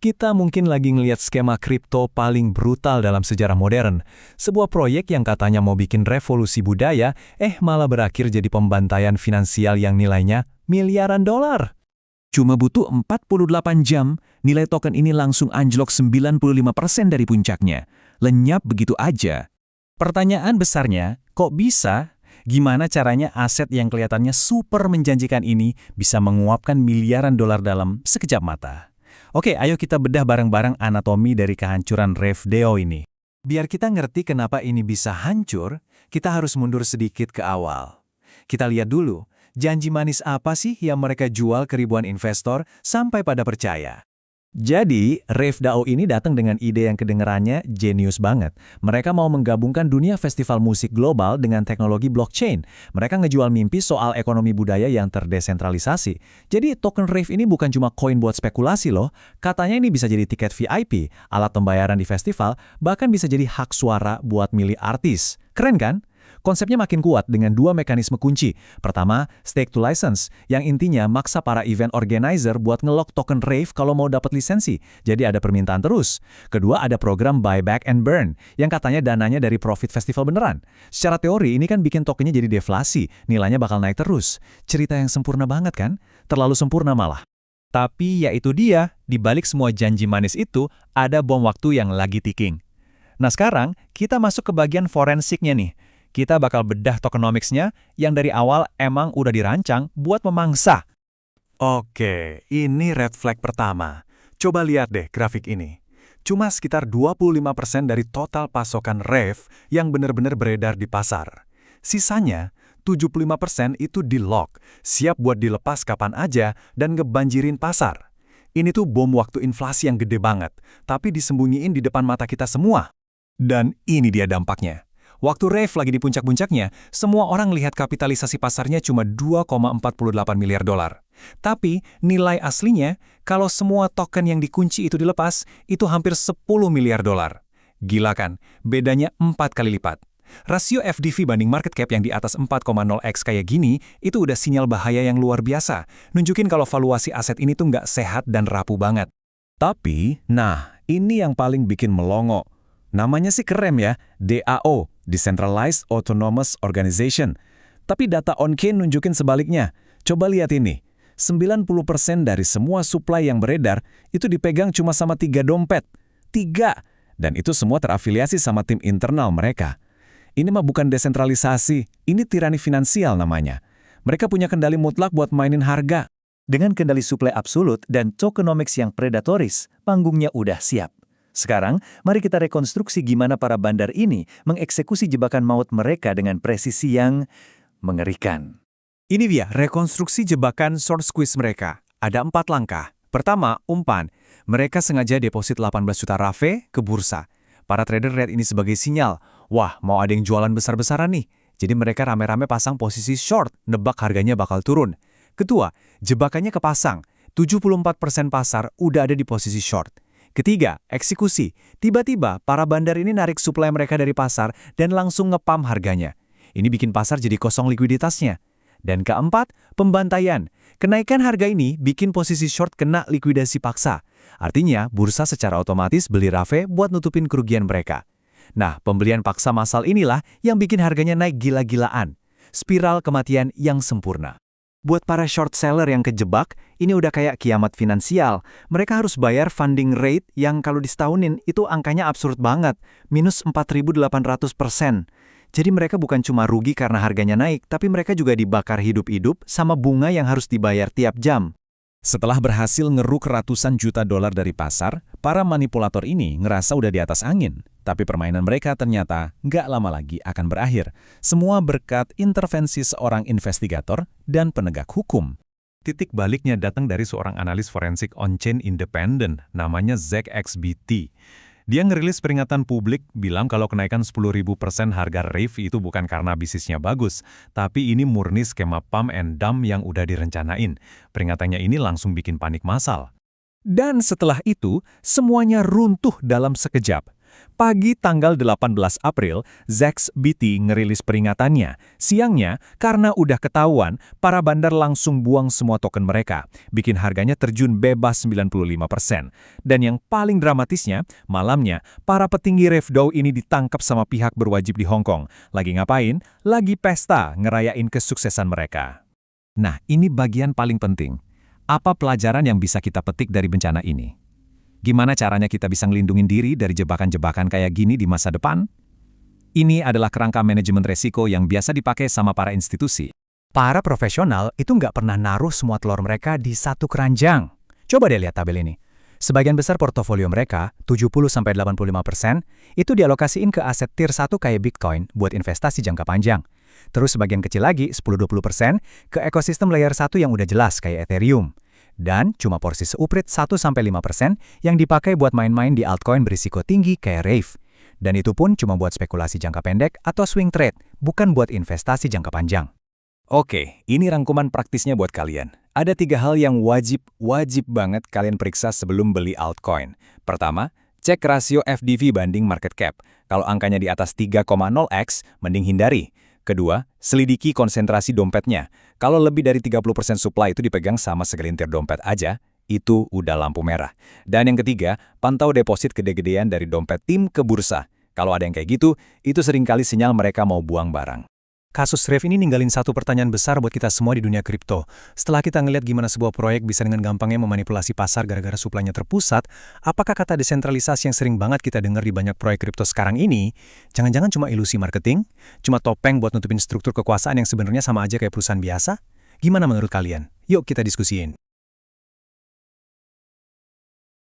Kita mungkin lagi ngelihat skema kripto paling brutal dalam sejarah modern. Sebuah proyek yang katanya mau bikin revolusi budaya, malah berakhir jadi pembantaian finansial yang nilainya miliaran dolar. Cuma butuh 48 jam, nilai token ini langsung anjlok 95% dari puncaknya. Lenyap begitu aja. Pertanyaan besarnya, kok bisa? Gimana caranya aset yang kelihatannya super menjanjikan ini bisa menguapkan miliaran dolar dalam sekejap mata? Oke, ayo kita bedah bareng-barang anatomi dari kehancuran Revdeo ini. Biar kita ngerti kenapa ini bisa hancur, kita harus mundur sedikit ke awal. Kita lihat dulu, janji manis apa sih yang mereka jual ke ribuan investor sampai pada percaya? Jadi, Revdeo ini datang dengan ide yang kedengerannya jenius banget. Mereka mau menggabungkan dunia festival musik global dengan teknologi blockchain. Mereka ngejual mimpi soal ekonomi budaya yang terdesentralisasi. Jadi, token Rave ini bukan cuma koin buat spekulasi loh. Katanya ini bisa jadi tiket VIP, alat pembayaran di festival, bahkan bisa jadi hak suara buat milih artis. Keren kan? Konsepnya makin kuat dengan dua mekanisme kunci. Pertama, stake to license, yang intinya maksa para event organizer buat ngelok token Rave kalau mau dapat lisensi. Jadi ada permintaan terus. Kedua, ada program buyback and burn, yang katanya dananya dari profit festival beneran. Secara teori, ini kan bikin tokennya jadi deflasi, nilainya bakal naik terus. Cerita yang sempurna banget kan? Terlalu sempurna malah. Tapi ya itu dia, di balik semua janji manis itu, ada bom waktu yang lagi ticking. Nah sekarang, kita masuk ke bagian forensiknya nih. Kita bakal bedah tokenomics-nya yang dari awal emang udah dirancang buat memangsa. Oke, ini red flag pertama. Coba lihat deh grafik ini. Cuma sekitar 25% dari total pasokan Rave yang benar-benar beredar di pasar. Sisanya, 75% itu di-lock, siap buat dilepas kapan aja dan ngebanjirin pasar. Ini tuh bom waktu inflasi yang gede banget, tapi disembunyiin di depan mata kita semua. Dan ini dia dampaknya. Waktu Rave lagi di puncak-puncaknya, semua orang lihat kapitalisasi pasarnya cuma 2,48 miliar dolar. Tapi nilai aslinya, kalau semua token yang dikunci itu dilepas, itu hampir 10 miliar dolar. Gila kan? Bedanya 4 kali lipat. Rasio FDV banding market cap yang di atas 4,0x kayak gini, itu udah sinyal bahaya yang luar biasa. Nunjukin kalau valuasi aset ini tuh nggak sehat dan rapuh banget. Tapi, ini yang paling bikin melongo. Namanya sih keren ya, DAO, Decentralized Autonomous Organization. Tapi data on-chain nunjukin sebaliknya. Coba lihat ini, 90% dari semua supply yang beredar itu dipegang cuma sama 3 dompet. 3! Dan itu semua terafiliasi sama tim internal mereka. Ini mah bukan desentralisasi, ini tirani finansial namanya. Mereka punya kendali mutlak buat mainin harga. Dengan kendali suplai absolut dan tokenomics yang predatoris, panggungnya udah siap. Sekarang, mari kita rekonstruksi gimana para bandar ini mengeksekusi jebakan maut mereka dengan presisi yang mengerikan. Ini dia rekonstruksi jebakan short squeeze mereka. Ada 4 langkah. Pertama, umpan. Mereka sengaja deposit 18 juta Rave ke bursa. Para trader lihat ini sebagai sinyal. Wah, mau ada yang jualan besar-besaran nih. Jadi mereka rame-rame pasang posisi short, nebak harganya bakal turun. Kedua, jebakannya kepasang. 74% pasar udah ada di posisi short. Ketiga, eksekusi. Tiba-tiba, para bandar ini narik suplai mereka dari pasar dan langsung ngepam harganya. Ini bikin pasar jadi kosong likuiditasnya. Dan keempat, pembantaian. Kenaikan harga ini bikin posisi short kena likuidasi paksa. Artinya, bursa secara otomatis beli Rave buat nutupin kerugian mereka. Nah, pembelian paksa massal inilah yang bikin harganya naik gila-gilaan. Spiral kematian yang sempurna. Buat para short seller yang kejebak, ini udah kayak kiamat finansial. Mereka harus bayar funding rate yang kalau disetahunin itu angkanya absurd banget, minus 4.800%. Jadi mereka bukan cuma rugi karena harganya naik, tapi mereka juga dibakar hidup-hidup sama bunga yang harus dibayar tiap jam. Setelah berhasil ngeruk ratusan juta dolar dari pasar, para manipulator ini ngerasa udah di atas angin. Tapi permainan mereka ternyata nggak lama lagi akan berakhir. Semua berkat intervensi seorang investigator dan penegak hukum. Titik baliknya datang dari seorang analis forensik on-chain independen, namanya Zach XBT. Dia ngerilis peringatan publik bilang kalau kenaikan 10.000% harga Rave itu bukan karena bisnisnya bagus, tapi ini murni skema pump and dump yang udah direncanain. Peringatannya ini langsung bikin panik massal. Dan setelah itu, semuanya runtuh dalam sekejap. Pagi tanggal 18 April, ZachBT ngerilis peringatannya. Siangnya, karena udah ketahuan, para bandar langsung buang semua token mereka, bikin harganya terjun bebas 95%. Dan yang paling dramatisnya, malamnya, para petinggi RaveDAO ini ditangkap sama pihak berwajib di Hong Kong. Lagi ngapain? Lagi pesta ngerayain kesuksesan mereka. Nah, ini bagian paling penting. Apa pelajaran yang bisa kita petik dari bencana ini? Gimana caranya kita bisa ngelindungin diri dari jebakan-jebakan kayak gini di masa depan? Ini adalah kerangka manajemen resiko yang biasa dipakai sama para institusi. Para profesional itu nggak pernah naruh semua telur mereka di satu keranjang. Coba deh lihat tabel ini. Sebagian besar portofolio mereka, 70-85%, itu dialokasiin ke aset tier 1 kayak Bitcoin buat investasi jangka panjang. Terus sebagian kecil lagi, 10-20%, ke ekosistem layer 1 yang udah jelas kayak Ethereum. Dan cuma porsi seuprit 1-5% yang dipakai buat main-main di altcoin berisiko tinggi kayak Rave. Dan itu pun cuma buat spekulasi jangka pendek atau swing trade, bukan buat investasi jangka panjang. Oke, ini rangkuman praktisnya buat kalian. Ada 3 hal yang wajib banget kalian periksa sebelum beli altcoin. Pertama, cek rasio FDV banding market cap. Kalau angkanya di atas 3,0x, mending hindari. Kedua, selidiki konsentrasi dompetnya. Kalau lebih dari 30% supply itu dipegang sama segelintir dompet aja, itu udah lampu merah. Dan yang ketiga, pantau deposit gede-gedean dari dompet tim ke bursa. Kalau ada yang kayak gitu, itu seringkali sinyal mereka mau buang barang. Kasus Rave ini ninggalin satu pertanyaan besar buat kita semua di dunia kripto. Setelah kita ngeliat gimana sebuah proyek bisa dengan gampangnya memanipulasi pasar gara-gara suplainya terpusat, apakah kata desentralisasi yang sering banget kita dengar di banyak proyek kripto sekarang ini, jangan-jangan cuma ilusi marketing? Cuma topeng buat nutupin struktur kekuasaan yang sebenarnya sama aja kayak perusahaan biasa? Gimana menurut kalian? Yuk kita diskusiin.